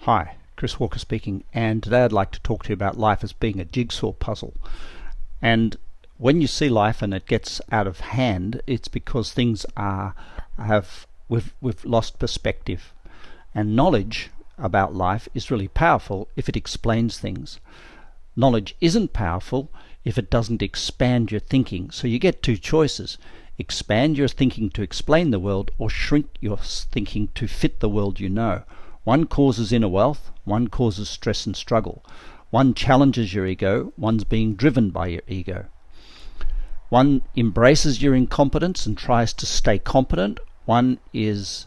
Hi, Chris Walker speaking, and today I'd like to talk to you about life as being a jigsaw puzzle. And when you see life and it gets out of hand, it's because things we've lost perspective. And knowledge about life is really powerful if it explains things. Knowledge isn't powerful if it doesn't expand your thinking. So you get two choices: expand your thinking to explain the world, or shrink your thinking to fit the world you know. One causes inner wealth, one causes stress and struggle. One challenges your ego, one's being driven by your ego. One embraces your incompetence and tries to stay competent. One is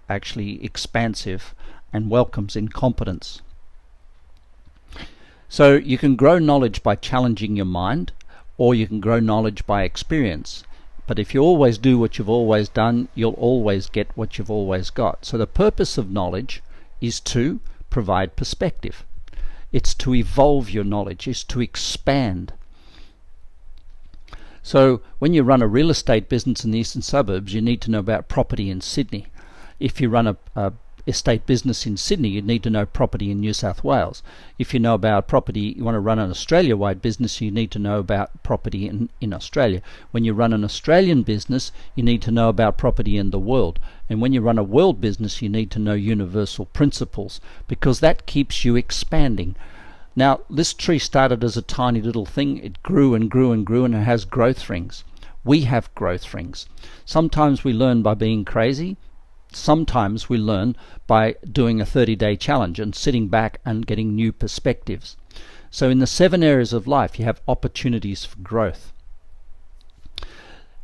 actually expansive and welcomes incompetence. So you can grow knowledge by challenging your mind, or you can grow knowledge by experience. But if you always do what you've always done, you'll always get what you've always got. So the purpose of knowledge is to provide perspective. It's to evolve your knowledge, it's to expand. So when you run a real estate business in the eastern suburbs, you need to know about property in Sydney. If you run a estate business in Sydney, you need to know property in New South Wales. If you know about property, you want to run an Australia-wide business, you need to know about property in Australia. When you run an Australian business, you need to know about property in the world. And when you run a world business, you need to know universal principles, because that keeps you expanding. Now, this tree started as a tiny little thing. It grew and grew and grew, and it has growth rings. We have growth rings. Sometimes we learn by being crazy. Sometimes we learn by doing a 30-day challenge and sitting back and getting new perspectives. So in the 7 areas of life, you have opportunities for growth.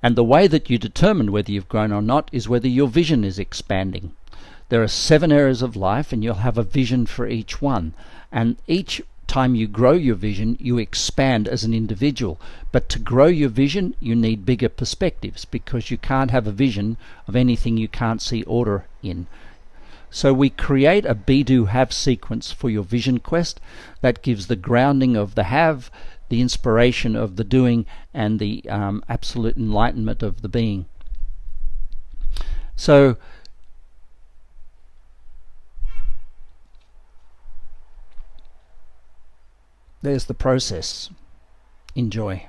And the way that you determine whether you've grown or not is whether your vision is expanding. There are 7 areas of life, and you'll have a vision for each one. And each time you grow your vision, you expand as an individual. But to grow your vision, you need bigger perspectives, because you can't have a vision of anything you can't see order in. So we create a be, do, have sequence for your vision quest that gives the grounding of the have, the inspiration of the doing, and the absolute enlightenment of the being. So there's the process. Enjoy.